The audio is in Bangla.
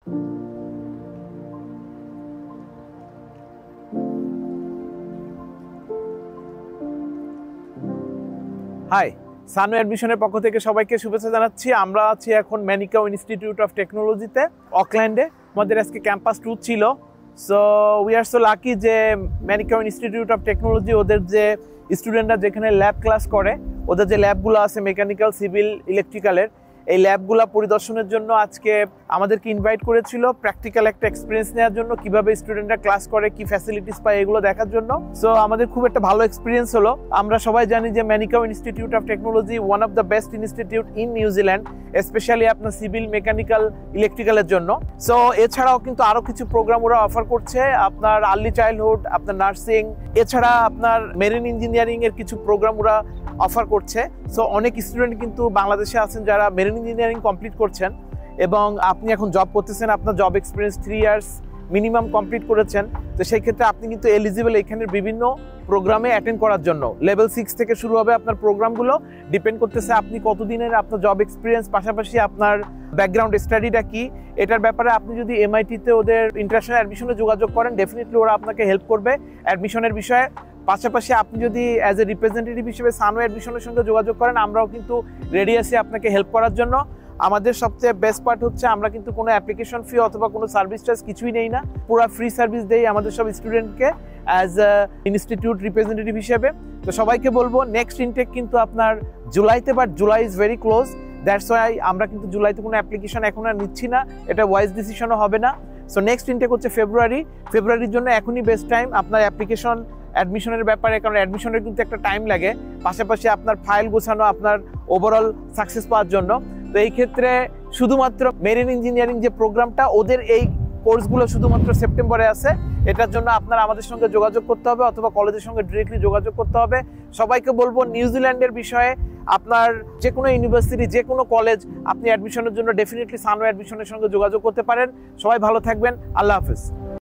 হাই, সানু অ্যাডমিশনের পক্ষ থেকে সবাইকে শুভেচ্ছা জানাচ্ছি। আমরা আছি এখন ম্যানিকাও ইনস্টিটিউট অফ টেকনোলজিতে, অকল্যান্ডে। আমাদের আজকে ক্যাম্পাস ট্যুর ছিল। So we are so lucky যে ম্যানিকাও ইনস্টিটিউট অফ টেকনোলজি ওদের যে স্টুডেন্টরা যেখানে ল্যাব ক্লাস করে, ওদের যে ল্যাবগুলো আছে মেকানিক্যাল, সিভিল, ইলেকট্রিক্যালের, এই ল্যাবগুলো পরিদর্শনের জন্য আজকে আমাদেরকে ইনভাইট করেছিল প্র্যাকটিক্যাল একটা এক্সপিরিয়েন্স নেওয়ার জন্য, কিভাবে স্টুডেন্টরা ক্লাস করে, কি ফ্যাসিলিটিস পায় এগুলো দেখার জন্য। সো আমাদের খুব একটা ভালো এক্সপিরিয়েন্স হলো। আমরা সবাই জানি যে Manukau institute of technology one of the best institute in New Zealand, specially আপনার সিভিল, মেকানিক্যাল, ইলেকট্রিক্যালের জন্য। সো এছাড়াও কিন্তু আরো কিছু প্রোগ্রাম ওরা অফার করছে, আপনার আর্লি চাইল্ডহুড, আপনার নার্সিং, এছাড়া আপনার মেরিন ইঞ্জিনিয়ারিং এর কিছু প্রোগ্রাম ওরা অফার করছে। সো অনেক স্টুডেন্ট কিন্তু বাংলাদেশে আছেন যারা মেরিন ইঞ্জিনিয়ারিং কমপ্লিট করছেন এবং আপনি এখন জব করতেছেন, আপনার job experience 3 years minimum complete করেছেন। তো সেই ক্ষেত্রে আপনি কিন্তু এলিজিবল এখানের বিভিন্ন প্রোগ্রামে অ্যাটেন্ড করার জন্য। লেভেল 6 থেকে শুরু হবে আপনার প্রোগ্রামগুলো, ডিপেন্ড করতেছে আপনি কতদিনের আপনার জব এক্সপিরিয়েন্স, পাশাপাশি আপনার ব্যাকগ্রাউন্ড স্টাডিটা কি। এটার ব্যাপারে আপনি যদি MIT-তে ওদের ইন্টারন্যাশনাল অ্যাডমিশনে যোগাযোগ করেন, ডেফিনেটলি ওরা আপনাকে হেল্প করবে অ্যাডমিশনের বিষয়ে। পাশাপাশি আপনি যদি অ্যাজ এ রিপ্রেজেন্টেটিভ হিসেবে সানু অ্যাডমিশনের সঙ্গে যোগাযোগ করেন, আমরাও কিন্তু রেডি আছি আপনাকে হেল্প করার জন্য। আমাদের সবচেয়ে বেস্ট পার্ট হচ্ছে আমরা কিন্তু কোনো অ্যাপ্লিকেশন ফি অথবা কোনো সার্ভিস চার্জ কিছুই নেই না, পুরো ফ্রি সার্ভিস দেই আমাদের সব স্টুডেন্টকে অ্যাজ এ ইনস্টিটিউট রিপ্রেজেন্টেটিভ হিসেবে। তো সবাইকে বলবো নেক্সট ইনটেক কিন্তু আপনার জুলাইতে, but July is very close, that's why আমরা কিন্তু জুলাইতে কোনো অ্যাপ্লিকেশন এখন আর নিচ্ছি না, এটা ওয়াইজ ডিসিশনও হবে না। সো নেক্সট ইনটেক হচ্ছে ফেব্রুয়ারির জন্য এখনই বেস্ট টাইম আপনার অ্যাপ্লিকেশন অ্যাডমিশনের ব্যাপারে, কারণ অ্যাডমিশনের কিন্তু একটা টাইম লাগে, পাশাপাশি আপনার ফাইল গোছানো, আপনার ওভারঅল সাকসেস পাওয়ার জন্য। তো এই ক্ষেত্রে শুধুমাত্র মেরিন ইঞ্জিনিয়ারিং যে প্রোগ্রামটা, ওদের এই কোর্সগুলো শুধুমাত্র সেপ্টেম্বরে আছে। এটার জন্য আপনার আমাদের সঙ্গে যোগাযোগ করতে হবে অথবা কলেজের সঙ্গে ডিরেক্টলি যোগাযোগ করতে হবে। সবাইকে বলবো নিউজিল্যান্ডের বিষয়ে আপনার যে কোনো ইউনিভার্সিটি, যে কোনো কলেজ, আপনি অ্যাডমিশনের জন্য ডেফিনেটলি সানু অ্যাডমিশনের সঙ্গে যোগাযোগ করতে পারেন। সবাই ভালো থাকবেন, আল্লাহ হাফেজ।